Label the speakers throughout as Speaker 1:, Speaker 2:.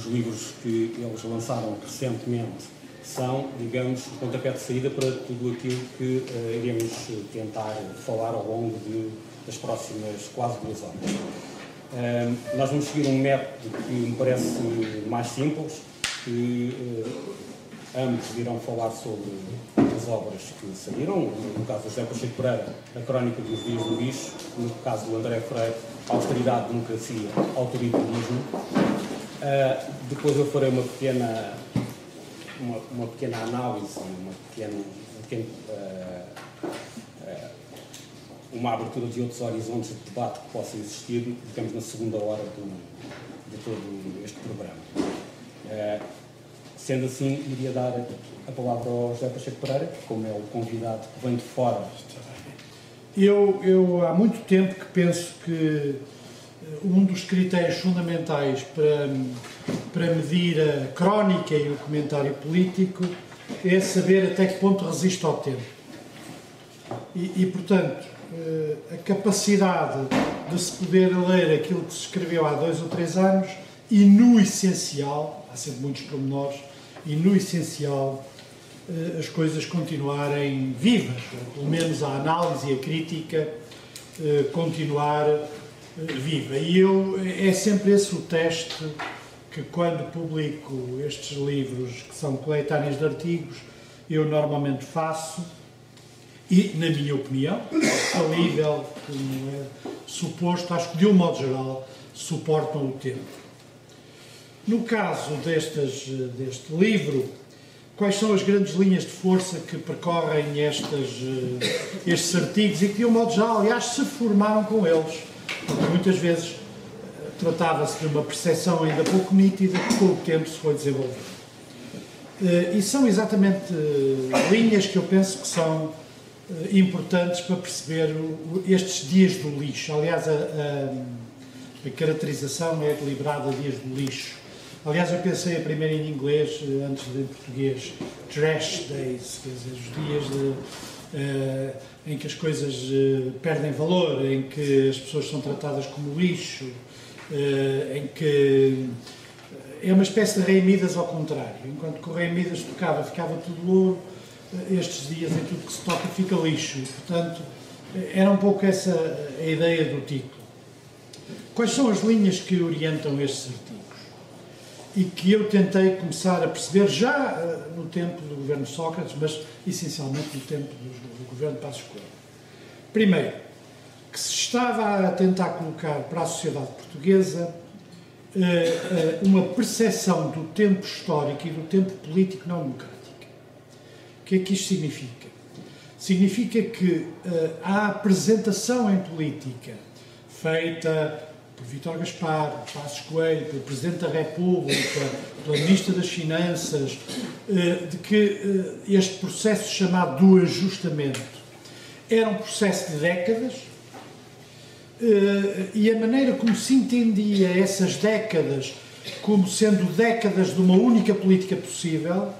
Speaker 1: Os livros que eles lançaram recentemente são, digamos, o pontapé de saída para tudo aquilo que iremos tentar falar ao longo das próximas quase 2 horas. Nós vamos seguir um método que me parece mais simples, que ambos irão falar sobre as obras que saíram, no caso do José Pacheco Pereira, A Crónica dos Dias do Lixo, no caso do André Freire, Austeridade, Democracia, Autoritarismo. Depois eu farei uma pequena análise, uma abertura de outros horizontes de debate que possam existir, digamos, na segunda hora de todo este programa. Sendo assim, iria dar a palavra ao José Pacheco Pereira, como é o convidado que vem de fora.
Speaker 2: Eu há muito tempo que penso que um dos critérios fundamentais para medir a crónica e o comentário político é saber até que ponto resiste ao tempo. Portanto, a capacidade de se poder ler aquilo que se escreveu há 2 ou 3 anos e no essencial, há sempre muitos pormenores, e no essencial as coisas continuarem vivas, ou pelo menos a análise e a crítica continuar viva. É sempre esse o teste que, quando publico estes livros, que são coletâneas de artigos, eu normalmente faço e, na minha opinião, falível, como é suposto, acho que de um modo geral suportam o tempo. No caso deste livro, quais são as grandes linhas de força que percorrem estes artigos e que, de um modo geral, aliás, se formaram com eles? Porque muitas vezes tratava-se de uma percepção ainda pouco nítida que, com o tempo, se foi desenvolvendo. E são exatamente linhas que eu penso que são importantes para perceber estes dias do lixo. Aliás, a caracterização é deliberada, dias do lixo. Aliás, eu pensei a primeiro em inglês, antes de em português, trash days, quer dizer, os dias em que as coisas perdem valor, em que as pessoas são tratadas como lixo, em que é uma espécie de Rei Midas ao contrário. Enquanto que o Rei Midas tocava, ficava tudo ouro, estes dias em tudo que se toca fica lixo. E, portanto, era um pouco essa a ideia do título. Quais são as linhas que orientam estes artigos? E que eu tentei começar a perceber já no tempo do governo Sócrates, mas essencialmente no tempo do governo Passos Coelho. Primeiro, que se estava a tentar colocar para a sociedade portuguesa uma percepção do tempo histórico e do tempo político não democrática. O que é que isto significa? Significa que a apresentação em política feita por Vítor Gaspar, por Passos Coelho, pelo Presidente da República, pela Ministra das Finanças, de que este processo chamado do ajustamento era um processo de décadas, e a maneira como se entendia essas décadas como sendo décadas de uma única política possível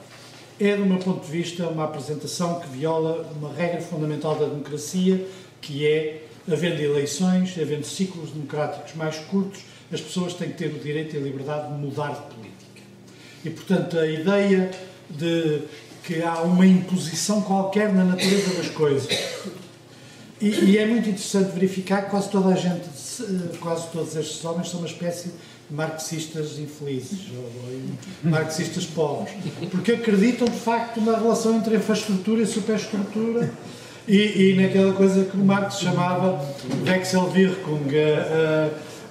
Speaker 2: é, do meu ponto de vista, uma apresentação que viola uma regra fundamental da democracia, que é, havendo eleições, havendo ciclos democráticos mais curtos, as pessoas têm que ter o direito e a liberdade de mudar de política. E, portanto, a ideia de que há uma imposição qualquer na natureza das coisas. E é muito interessante verificar que quase toda a gente, quase todos estes homens são uma espécie de marxistas infelizes, ou marxistas pobres, porque acreditam, de facto, na relação entre infraestrutura e superestrutura, e naquela coisa que o Marx chamava Wechselwirkung,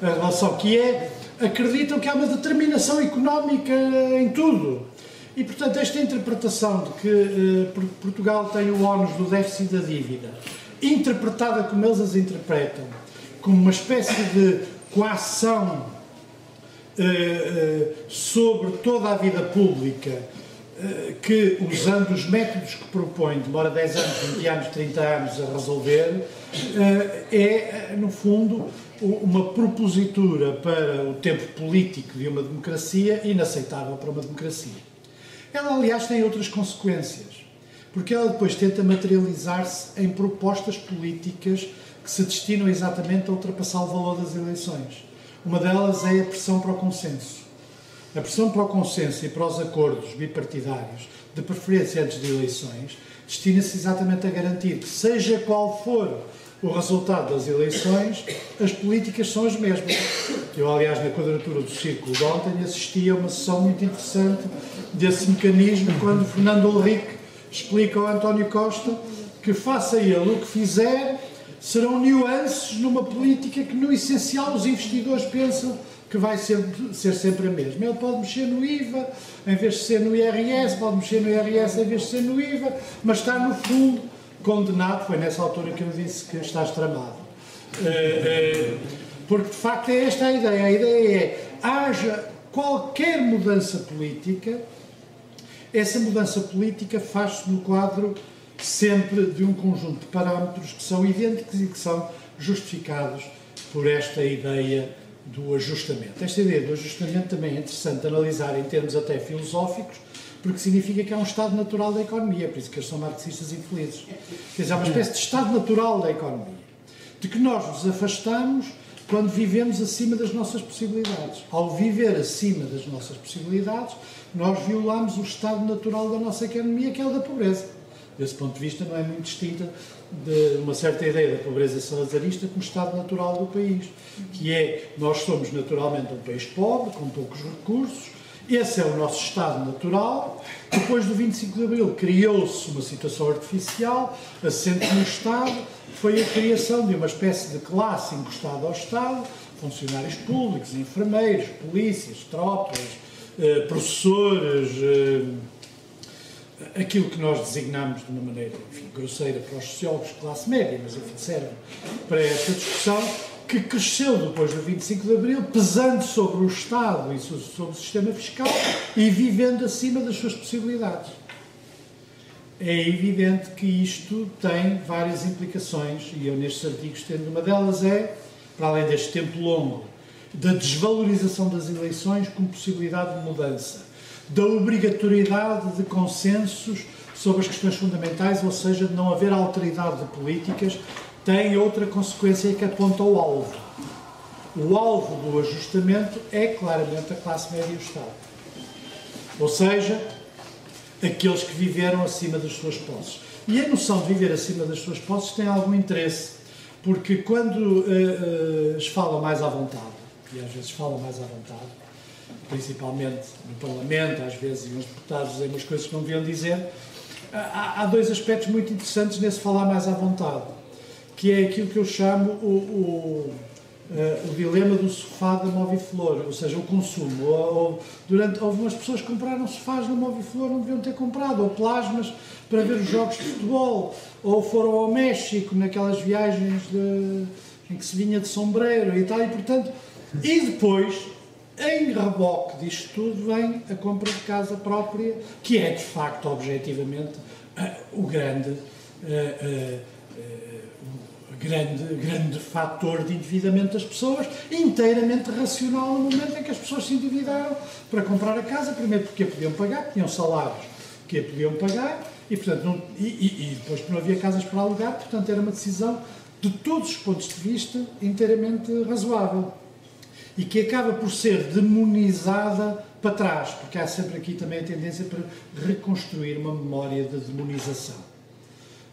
Speaker 2: a relação, que é, acreditam que há uma determinação económica em tudo. E, portanto, esta interpretação de que Portugal tem o ónus do déficit da dívida, interpretada como eles as interpretam, como uma espécie de coação sobre toda a vida pública, que, usando os métodos que propõe, demora 10 anos, 20 anos, 30 anos a resolver, é, no fundo, uma propositura para o tempo político de uma democracia inaceitável para uma democracia. Ela, aliás, tem outras consequências, porque ela depois tenta materializar-se em propostas políticas que se destinam exatamente a ultrapassar o valor das eleições. Uma delas é a pressão para o consenso. A pressão para o consenso e para os acordos bipartidários, de preferência antes de eleições, destina-se exatamente a garantir que, seja qual for o resultado das eleições, as políticas são as mesmas. Eu, aliás, na quadratura do círculo de ontem, assisti a uma sessão muito interessante desse mecanismo, quando Fernando Henrique explica ao António Costa que, faça ele o que fizer, serão nuances numa política que, no essencial, os investidores pensam que vai ser sempre a mesma. Ele pode mexer no IVA, em vez de ser no IRS, pode mexer no IRS em vez de ser no IVA, mas está, no fundo, condenado. Foi nessa altura que eu disse que estás tramado. Porque, de facto, é esta a ideia. A ideia é, haja qualquer mudança política, essa mudança política faz-se no quadro sempre de um conjunto de parâmetros que são idênticos e que são justificados por esta ideia do ajustamento. Esta ideia do ajustamento também é interessante analisar em termos até filosóficos, porque significa que é um estado natural da economia, por isso que eles são marxistas infelizes. Quer dizer, é uma espécie de estado natural da economia, de que nós nos afastamos quando vivemos acima das nossas possibilidades. Ao viver acima das nossas possibilidades, nós violamos o estado natural da nossa economia, que é o da pobreza. Desse ponto de vista, não é muito distinta de uma certa ideia da pobreza salazarista como estado natural do país, que é, nós somos naturalmente um país pobre, com poucos recursos, esse é o nosso estado natural. Depois do 25 de Abril criou-se uma situação artificial, assente no Estado, foi a criação de uma espécie de classe encostada ao Estado, funcionários públicos, enfermeiros, polícias, tropas, professores, aquilo que nós designamos de uma maneira, enfim, grosseira para os sociólogos, classe média, mas enfim, serve para esta discussão, que cresceu depois do 25 de Abril, pesando sobre o Estado e sobre o sistema fiscal e vivendo acima das suas possibilidades. É evidente que isto tem várias implicações, e eu nestes artigos tendo uma delas é, para além deste tempo longo, da desvalorização das eleições como possibilidade de mudança, da obrigatoriedade de consensos sobre as questões fundamentais, ou seja, de não haver alteridade de políticas, tem outra consequência que aponta ao alvo. O alvo do ajustamento é claramente a classe média e o Estado. Ou seja, aqueles que viveram acima das suas posses. E a noção de viver acima das suas posses tem algum interesse, porque quando se fala mais à vontade, e às vezes fala mais à vontade, principalmente no Parlamento, às vezes, e os deputados dizem umas coisas que não deviam dizer, há dois aspectos muito interessantes nesse falar mais à vontade, que é aquilo que eu chamo o dilema do sofá da Moviflor, ou seja, o consumo. Houve umas pessoas que compraram sofás na Moviflor, não deviam ter comprado, ou plasmas para ver os jogos de futebol, ou foram ao México naquelas viagens em que se vinha de sombreiro e tal, e portanto, e depois, em reboque disto tudo, vem a compra de casa própria, que é de facto, objetivamente, o grande fator de endividamento das pessoas, inteiramente racional no momento em que as pessoas se endividaram para comprar a casa, primeiro porque a podiam pagar, tinham salários que a podiam pagar, e, portanto, e depois porque não havia casas para alugar, portanto era uma decisão, de todos os pontos de vista, inteiramente razoável, e que acaba por ser demonizada para trás, porque há sempre aqui também a tendência para reconstruir uma memória de demonização.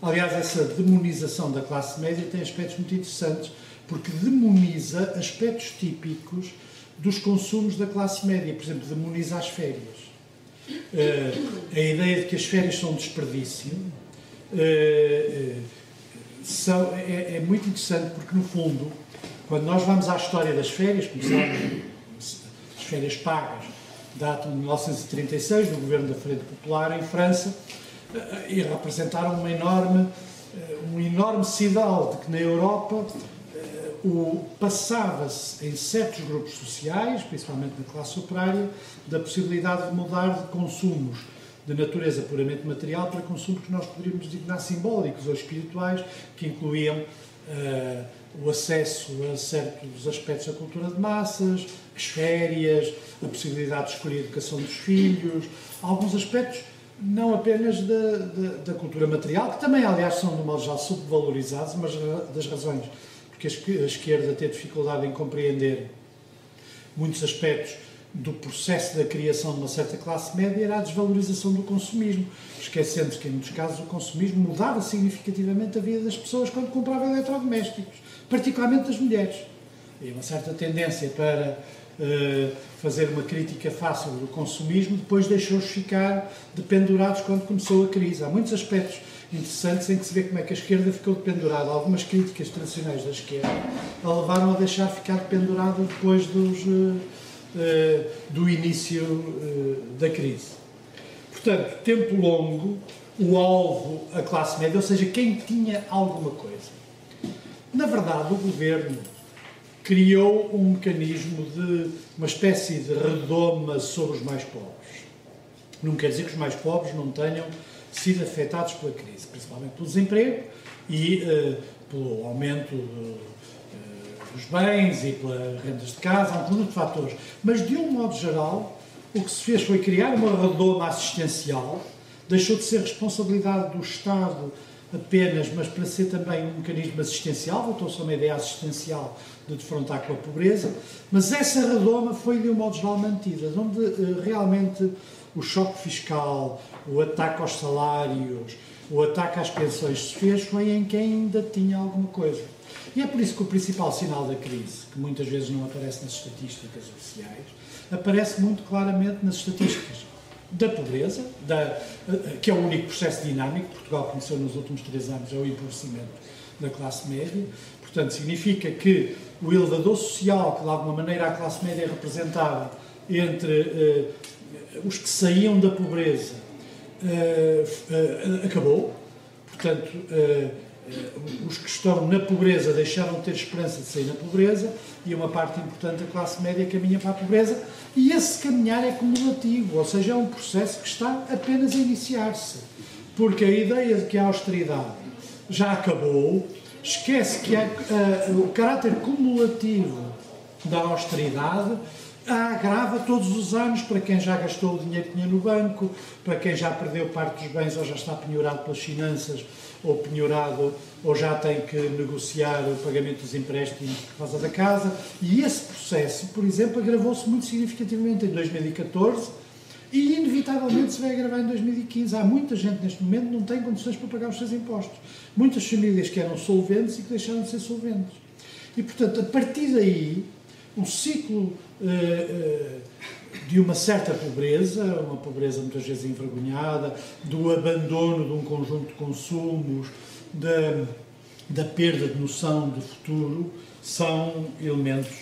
Speaker 2: Aliás, essa demonização da classe média tem aspectos muito interessantes, porque demoniza aspectos típicos dos consumos da classe média. Por exemplo, demoniza as férias. A ideia de que as férias são um desperdício é muito interessante, porque, no fundo, quando nós vamos à história das férias, como sabem, as férias pagas datam de 1936, do governo da Frente Popular em França, e representaram um enorme sinal de que na Europa passava-se em certos grupos sociais, principalmente na classe operária, da possibilidade de mudar de consumos de natureza puramente material para consumos que nós poderíamos designar simbólicos ou espirituais, que incluíam o acesso a certos aspectos da cultura de massas, as férias, a possibilidade de escolher a educação dos filhos, alguns aspectos não apenas da cultura material, que também, aliás, são, de modo geral, subvalorizados, mas das razões porque a esquerda tem dificuldade em compreender muitos aspectos do processo da criação de uma certa classe média era a desvalorização do consumismo, esquecendo-se que, em muitos casos, o consumismo mudava significativamente a vida das pessoas quando compravam eletrodomésticos, particularmente das mulheres. E uma certa tendência para fazer uma crítica fácil do consumismo depois deixou-os ficar dependurados quando começou a crise. Há muitos aspectos interessantes em que se vê como é que a esquerda ficou dependurada. Algumas críticas tradicionais da esquerda a levaram a deixar ficar dependurado depois do início da crise. Portanto, tempo longo, o alvo, a classe média, ou seja, quem tinha alguma coisa. Na verdade, o governo criou um mecanismo de uma espécie de redoma sobre os mais pobres. Não quer dizer que os mais pobres não tenham sido afetados pela crise, principalmente pelo desemprego e pelo aumento dos bens e pelas rendas de casa, há um conjunto de fatores. Mas, de um modo geral, o que se fez foi criar uma redoma assistencial, deixou de ser responsabilidade do Estado apenas, mas para ser também um mecanismo assistencial, voltou-se a uma ideia assistencial de defrontar com a pobreza, mas essa redoma foi, de um modo geral, mantida, onde realmente o choque fiscal, o ataque aos salários, o ataque às pensões se fez foi em quem ainda tinha alguma coisa. E é por isso que o principal sinal da crise, que muitas vezes não aparece nas estatísticas oficiais, aparece muito claramente nas estatísticas da pobreza, que é o único processo dinâmico que Portugal conheceu nos últimos 3 anos, é o empobrecimento da classe média. Portanto, significa que o elevador social, que de alguma maneira a classe média representava entre os que saíam da pobreza, acabou. Portanto, os que estão na pobreza deixaram de ter esperança de sair da pobreza e uma parte importante da classe média caminha para a pobreza, e esse caminhar é cumulativo, ou seja, é um processo que está apenas a iniciar-se, porque a ideia de que a austeridade já acabou esquece que o caráter cumulativo da austeridade a agrava todos os anos para quem já gastou o dinheiro que tinha no banco, para quem já perdeu parte dos bens ou já está penhorado pelas finanças, ou penhorado, ou já tem que negociar o pagamento dos empréstimos por causa da casa. E esse processo, por exemplo, agravou-se muito significativamente em 2014 e inevitavelmente se vai agravar em 2015. Há muita gente neste momento que não tem condições para pagar os seus impostos. Muitas famílias que eram solventes e que deixaram de ser solventes. E, portanto, a partir daí, o ciclo de uma certa pobreza, uma pobreza muitas vezes envergonhada, do abandono de um conjunto de consumos, da perda de noção de futuro, são elementos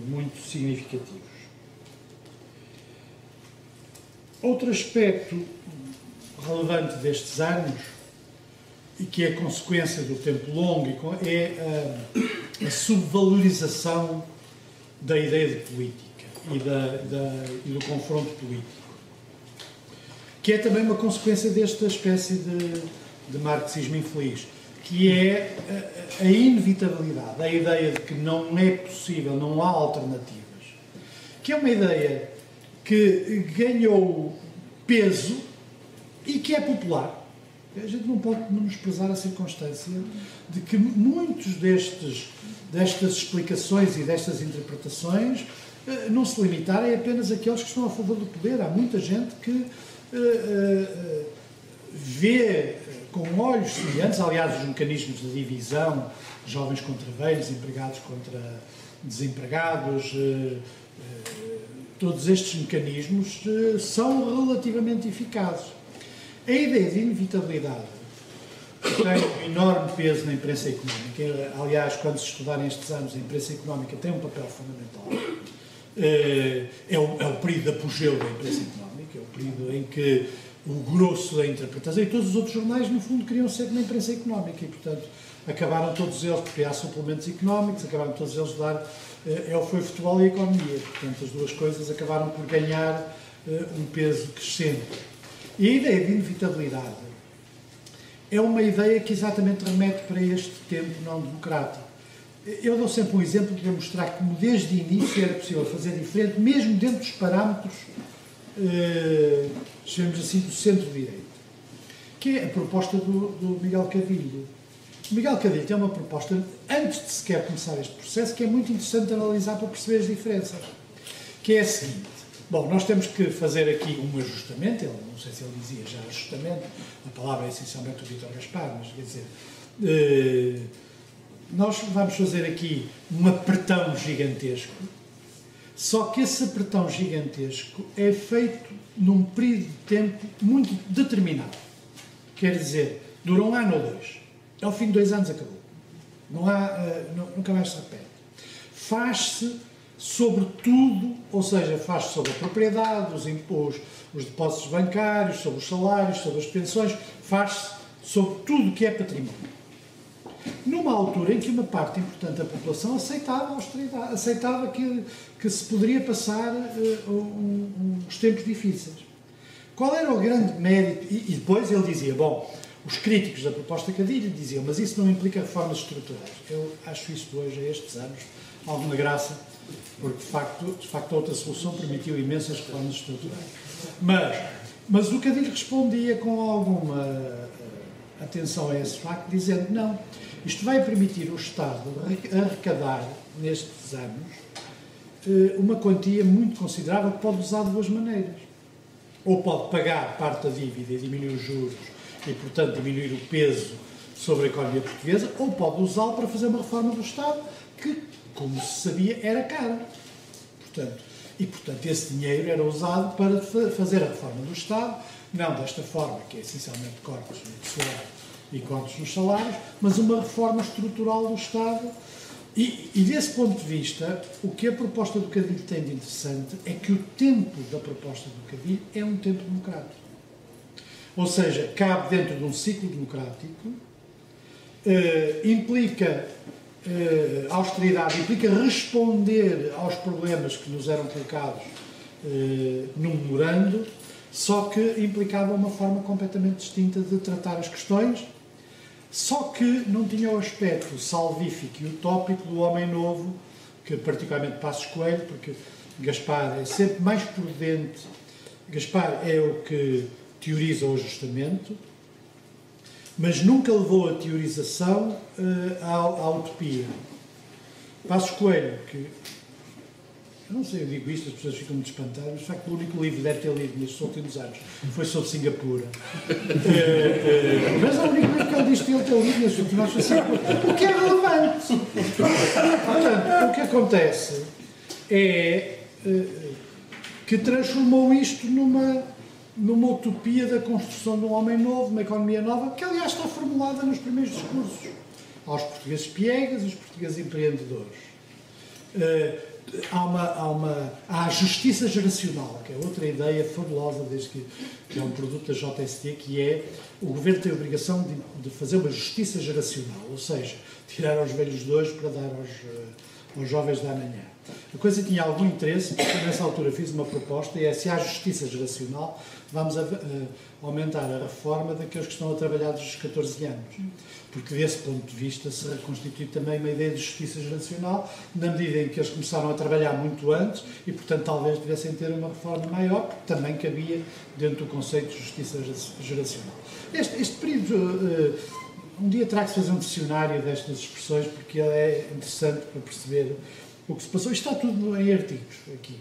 Speaker 2: muito significativos. Outro aspecto relevante destes anos, e que é consequência do tempo longo, é a subvalorização da ideia de política e do confronto político, que é também uma consequência desta espécie de marxismo infeliz, que é a inevitabilidade, a ideia de que não é possível, não há alternativas, que é uma ideia que ganhou peso e que é popular. A gente não pode menosprezar a circunstância de que muitos destas explicações e destas interpretações não se limitarem apenas àqueles que estão a favor do poder. Há muita gente que vê com olhos semelhantes, aliás, os mecanismos de divisão, jovens contra velhos, empregados contra desempregados, todos estes mecanismos são relativamente eficazes. A ideia de inevitabilidade tem um enorme peso na imprensa económica. Aliás, quando se estudarem estes anos, a imprensa económica tem um papel fundamental. É o período de apogeu da imprensa económica, é o período em que o grosso da interpretação, e todos os outros jornais, no fundo, queriam ser na imprensa económica, e, portanto, acabaram todos eles por criar suplementos económicos, acabaram todos eles de dar... foi futebol e economia, portanto, as duas coisas acabaram por ganhar um peso crescente. E a ideia de inevitabilidade é uma ideia que exatamente remete para este tempo não democrático. Eu dou sempre um exemplo para mostrar como desde o início era possível fazer diferente, mesmo dentro dos parâmetros, chamemos assim, do centro-direita, que é a proposta do Miguel Cavilho. O Miguel Cavilho tem uma proposta, antes de sequer começar este processo, que é muito interessante analisar para perceber as diferenças. que é a seguinte. Bom, nós temos que fazer aqui um ajustamento, não sei se ele dizia já ajustamento, a palavra é essencialmente do Vítor Gaspar, mas quer dizer, nós vamos fazer aqui um apertão gigantesco, só que esse apertão gigantesco é feito num período de tempo muito determinado. Quer dizer, dura 1 ano ou 2. Ao fim de 2 anos acabou. Nunca mais se repete. Faz-se sobre tudo, ou seja, faz-se sobre a propriedade, os impostos, os depósitos bancários, sobre os salários, sobre as pensões, faz-se sobre tudo o que é património. Numa altura em que uma parte importante da população aceitava a austeridade, aceitava que se poderia passar uns tempos difíceis. Qual era o grande mérito? E depois ele dizia, bom, os críticos da proposta Cadilho diziam, mas isso não implica reformas estruturais. Eu acho isto hoje, a estes anos, alguma graça, porque de facto a outra solução permitiu imensas reformas estruturais. Mas o Cadilho respondia com alguma atenção a esse facto, dizendo, não, isto vai permitir o Estado arrecadar, nestes anos, uma quantia muito considerável que pode usar de duas maneiras. Ou pode pagar parte da dívida e diminuir os juros e, portanto, diminuir o peso sobre a economia portuguesa, ou pode usá-lo para fazer uma reforma do Estado que, como se sabia, era cara. Portanto, esse dinheiro era usado para fazer a reforma do Estado, não desta forma, que é essencialmente cortes no pessoal e cortes nos salários, mas uma reforma estrutural do Estado. E desse ponto de vista, o que a proposta do Cadilho tem de interessante é que o tempo da proposta do Cadilho é um tempo democrático. Ou seja, cabe dentro de um ciclo democrático, implica austeridade, implica responder aos problemas que nos eram colocados num memorando, só que implicava uma forma completamente distinta de tratar as questões, só que não tinha o aspecto salvífico e utópico do homem novo, que particularmente Passos Coelho, porque Gaspar é sempre mais prudente. Gaspar é o que teoriza o ajustamento, mas nunca levou a teorização à utopia. Passos Coelho, que, eu não sei, eu digo isto, as pessoas ficam muito espantadas, mas de facto o único livro que deve ter lido nestes últimos anos foi sobre Singapura. Mas é o único livro que ele diz que ele tem lido nestes últimos anos foi Singapura, o que é relevante. Portanto, o que acontece é que transformou isto numa utopia da construção de um homem novo, uma economia nova, que aliás está formulada nos primeiros discursos aos portugueses piegas e aos portugueses empreendedores. Há a justiça geracional, que é outra ideia fabulosa, desde que é um produto da JST, que é o governo tem a obrigação de fazer uma justiça geracional, ou seja, tirar aos velhos de hoje para dar aos jovens da amanhã. A coisa tinha algum interesse, porque nessa altura fiz uma proposta, e é, se há justiça geracional, vamos aumentar a reforma daqueles que estão a trabalhar dos 14 anos. Porque desse ponto de vista se reconstitui também uma ideia de justiça geracional, na medida em que eles começaram a trabalhar muito antes e, portanto, talvez devessem ter uma reforma maior, porque também cabia dentro do conceito de justiça geracional. Este período, um dia terá-se fazer um dicionário destas expressões, porque ele é interessante para perceber o que se passou. Isto está tudo em artigos aqui.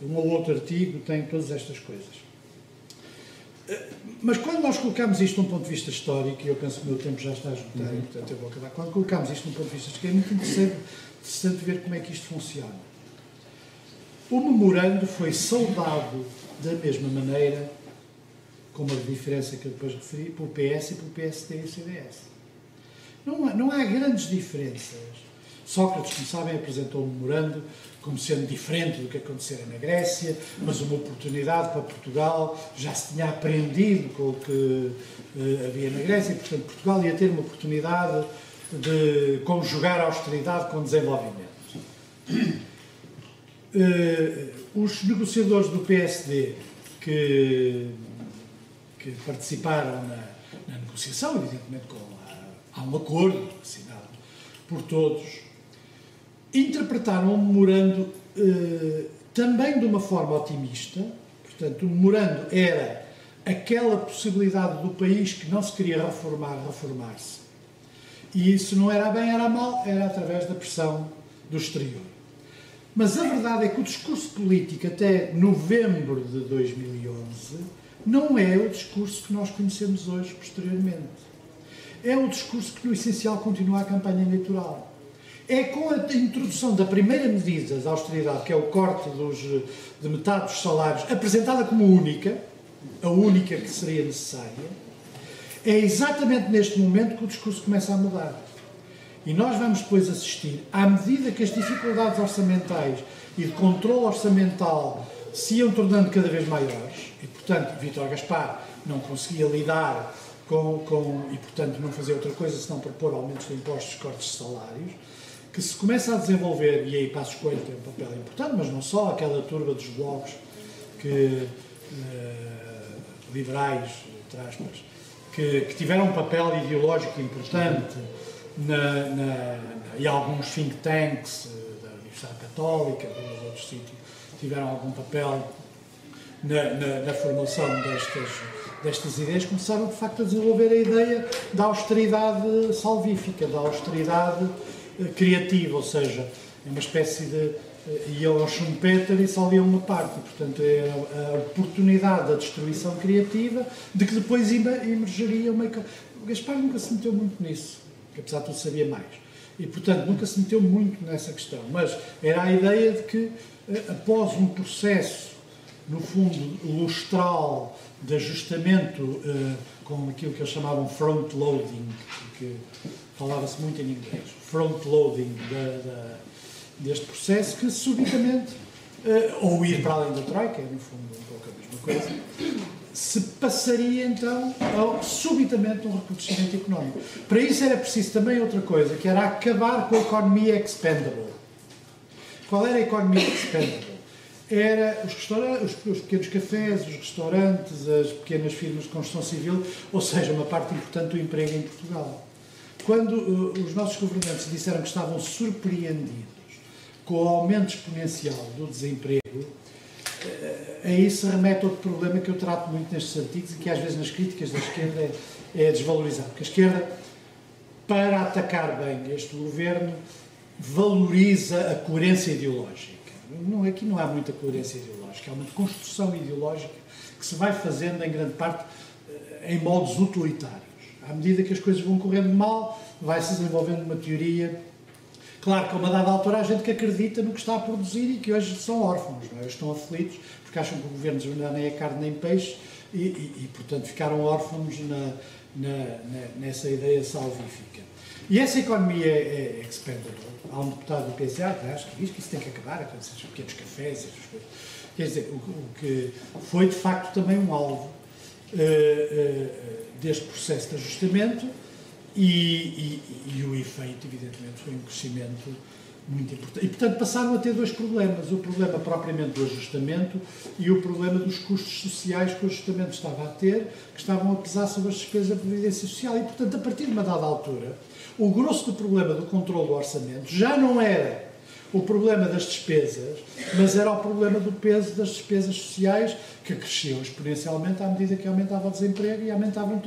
Speaker 2: Um ou outro artigo tem todas estas coisas. Mas quando nós colocamos isto de um ponto de vista histórico, e eu penso que o meu tempo já está a esgotar, e portanto eu vou acabar, quando colocamos isto de um ponto de vista histórico, é muito interessante ver como é que isto funciona. O memorando foi saudado da mesma maneira, com uma diferença que eu depois referi, pelo PS e pelo PSD e o CDS. Não há grandes diferenças. Sócrates, como sabem, apresentou o memorando como sendo diferente do que acontecera na Grécia, mas uma oportunidade para Portugal, já se tinha aprendido com o que havia na Grécia, e, portanto, Portugal ia ter uma oportunidade de conjugar a austeridade com desenvolvimento. Os negociadores do PSD que participaram na negociação, evidentemente há um acordo assinado por todos, interpretaram o memorando também de uma forma otimista. Portanto, o memorando era aquela possibilidade do país que não se queria reformar-se. E isso não era bem, era mal, era através da pressão do exterior. Mas a verdade é que o discurso político até novembro de 2011 não é o discurso que nós conhecemos hoje posteriormente. É o discurso que no essencial continua a campanha eleitoral. É com a introdução da primeira medida de austeridade, que é o corte de metade dos salários, apresentada como única, a única que seria necessária, é exatamente neste momento que o discurso começa a mudar. E nós vamos depois assistir, à medida que as dificuldades orçamentais e de controle orçamental se iam tornando cada vez maiores, e portanto Vítor Gaspar não conseguia lidar e portanto não fazia outra coisa senão propor aumentos de impostos, cortes de salários, que se começa a desenvolver, e aí Passos Coelho tem um papel importante, mas não só, aquela turba dos blocos liberais, entre aspas, que tiveram um papel ideológico importante e alguns think tanks da Universidade Católica, de outros sítios, tiveram algum papel na formação destas ideias, começaram de facto a desenvolver a ideia da austeridade salvífica, da austeridade criativa, ou seja, é uma espécie de iam ao Schumpeter e só liam uma parte, e, portanto é a oportunidade da destruição criativa de que depois emergeria uma... O Gaspar nunca se meteu muito nisso, que apesar de tudo sabia mais, e portanto nunca se meteu muito nessa questão, mas era a ideia de que após um processo, no fundo, lustral de ajustamento com aquilo que eles chamavam front-loading, que falava-se muito em inglês, front-loading deste processo, que subitamente, ou ir para além da Troika, é no fundo um pouco a mesma coisa, se passaria então subitamente um recrudescimento económico. Para isso era preciso também outra coisa, que era acabar com a economia expendable. Qual era a economia expendable? Era os pequenos cafés, os restaurantes, as pequenas firmas de construção civil, ou seja, uma parte importante do emprego em Portugal. Quando os nossos governantes disseram que estavam surpreendidos com o aumento exponencial do desemprego, a isso remete outro problema que eu trato muito nestes artigos e que às vezes nas críticas da esquerda é desvalorizado. Porque a esquerda, para atacar bem este governo, valoriza a coerência ideológica. Aqui não há muita coerência ideológica, há uma construção ideológica que se vai fazendo em grande parte em moldes utilitários. À medida que as coisas vão correndo mal, vai-se desenvolvendo uma teoria. Claro que a uma dada altura há gente que acredita no que está a produzir e que hoje são órfãos, não é? Estão aflitos porque acham que o governo já nem é carne nem peixe e portanto, ficaram órfãos nessa ideia salvífica. E essa economia é expendable. Há um deputado do PCA que diz que isso tem que acabar, esses pequenos cafés, essas coisas. Quer dizer, o que foi de facto também um alvo deste processo de ajustamento e o efeito, evidentemente, foi um crescimento muito importante. E, portanto, passaram a ter dois problemas. O problema propriamente do ajustamento e o problema dos custos sociais que o ajustamento estava a ter, que estavam a pesar sobre as despesas da Previdência Social. E, portanto, a partir de uma dada altura, o grosso do problema do controle do orçamento já não era o problema das despesas, mas era o problema do peso das despesas sociais, que cresciam exponencialmente à medida que aumentava o desemprego e aumentavam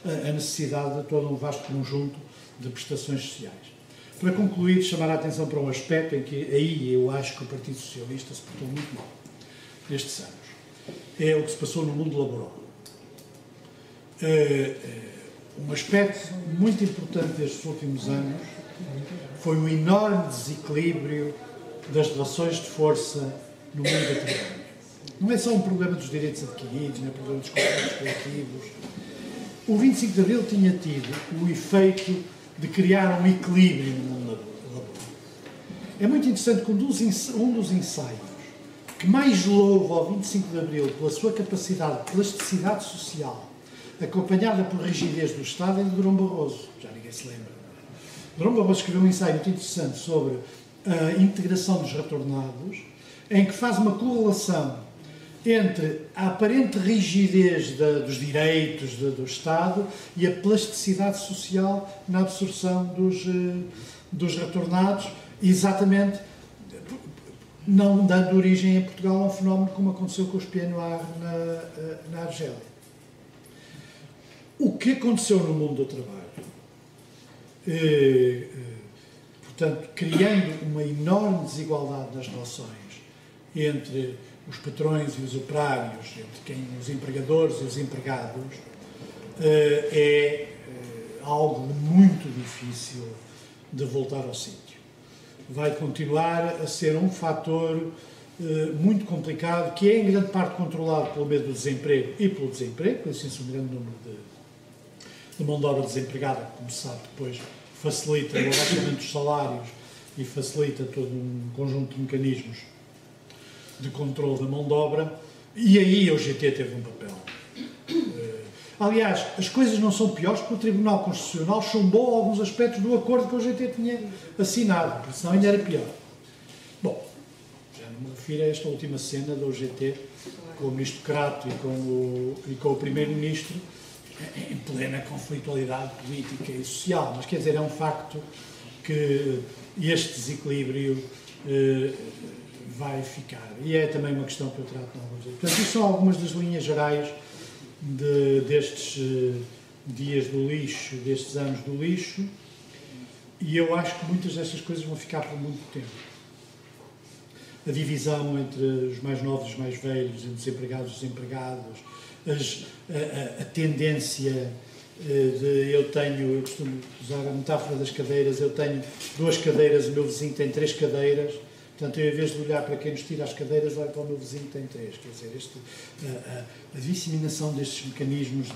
Speaker 2: a necessidade de todo um vasto conjunto de prestações sociais. Para concluir, chamar a atenção para um aspecto em que aí eu acho que o Partido Socialista se portou muito mal nestes anos. É o que se passou no mundo laboral. Um aspecto muito importante destes últimos anos foi o enorme desequilíbrio das relações de força no mundo do trabalho. Não é só um problema dos direitos adquiridos, não é um problema dos contratos coletivos. O 25 de Abril tinha tido o efeito de criar um equilíbrio no mundo laboral. É muito interessante que um dos ensaios que mais louva ao 25 de Abril pela sua capacidade de plasticidade social, acompanhada por rigidez do Estado, é de Durão Barroso. Já ninguém se lembra. Durão Barroso escreveu um ensaio muito interessante sobre a integração dos retornados, em que faz uma correlação entre a aparente rigidez dos direitos do Estado e a plasticidade social na absorção dos retornados, exatamente não dando origem em Portugal a um fenómeno como aconteceu com os Pieds Noirs na Argélia. O que aconteceu no mundo do trabalho, portanto, criando uma enorme desigualdade nas relações entre os patrões e os operários, entre os empregadores e os empregados, é algo muito difícil de voltar ao sítio. Vai continuar a ser um fator muito complicado, que é em grande parte controlado pelo medo do desemprego e pelo desemprego, por isso um grande número de mão de obra desempregada, que, como se sabe, depois facilita o abaixamento dos salários e facilita todo um conjunto de mecanismos de controle da mão de obra, e aí a UGT teve um papel. Aliás, as coisas não são piores porque o Tribunal Constitucional chumbou alguns aspectos do acordo que a UGT tinha assinado, porque senão ainda era pior. Bom, já não me refiro a esta última cena da UGT com o Ministro Crato e com o Primeiro-Ministro em plena conflitualidade política e social, mas quer dizer, é um facto que este desequilíbrio vai ficar. E é também uma questão que eu trato na UGT. Portanto, isto são algumas das linhas gerais destes dias do lixo, destes anos do lixo, e eu acho que muitas destas coisas vão ficar por muito tempo. A divisão entre os mais novos e os mais velhos, entre os empregados e os desempregados, a tendência eu costumo usar a metáfora das cadeiras, eu tenho 2 cadeiras, o meu vizinho tem 3 cadeiras, portanto, eu, em vez de olhar para quem nos tira as cadeiras, olho para o meu vizinho que tem 3. Quer dizer, a disseminação destes mecanismos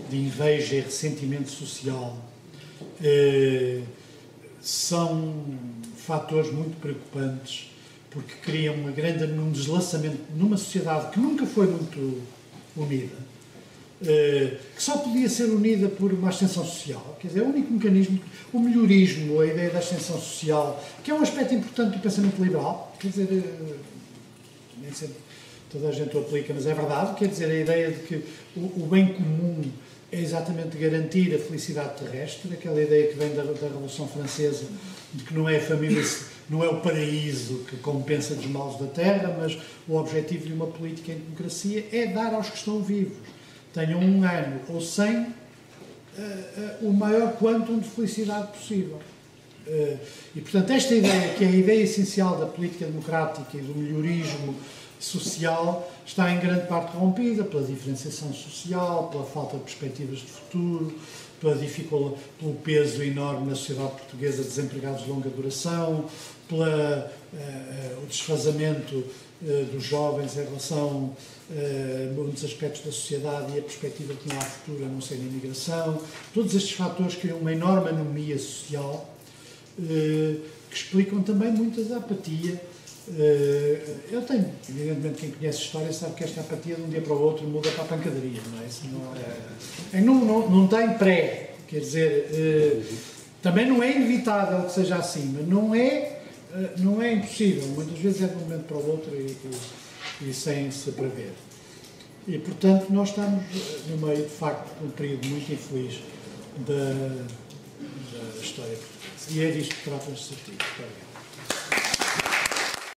Speaker 2: de inveja e ressentimento social são fatores muito preocupantes, porque criam um deslaçamento numa sociedade que nunca foi muito unida, que só podia ser unida por uma ascensão social. Quer dizer, o único mecanismo, o melhorismo, a ideia da ascensão social, que é um aspecto importante do pensamento liberal, quer dizer, nem sempre toda a gente o aplica, mas é verdade, quer dizer, a ideia de que o bem comum é exatamente garantir a felicidade terrestre, aquela ideia que vem da Revolução Francesa, de que não é a família, não é o paraíso que compensa dos males da terra, mas o objetivo de uma política em democracia é dar aos que estão vivos, tenham 1 ano ou 100, o maior quantum de felicidade possível. E, portanto, esta ideia, que é a ideia essencial da política democrática e do melhorismo social, está em grande parte corrompida pela diferenciação social, pela falta de perspectivas de futuro, pelo peso enorme na sociedade portuguesa de desempregados de longa duração, o desfazamento dos jovens em relação a muitos aspectos da sociedade e a perspectiva que não há futuro a não ser a imigração. Todos estes fatores criam uma enorme anomia social que explicam também muita da apatia. Eu tenho, evidentemente, quem conhece a história sabe que esta apatia de um dia para o outro muda para a pancadaria, não é? Isso não tem pré, quer dizer, também não é inevitável que seja assim, mas não é impossível, muitas vezes é de um momento para o outro e sem se prever. E, portanto, nós estamos no meio, de facto, de um período muito infeliz da história portuguesa. E é disto que trata este artigo.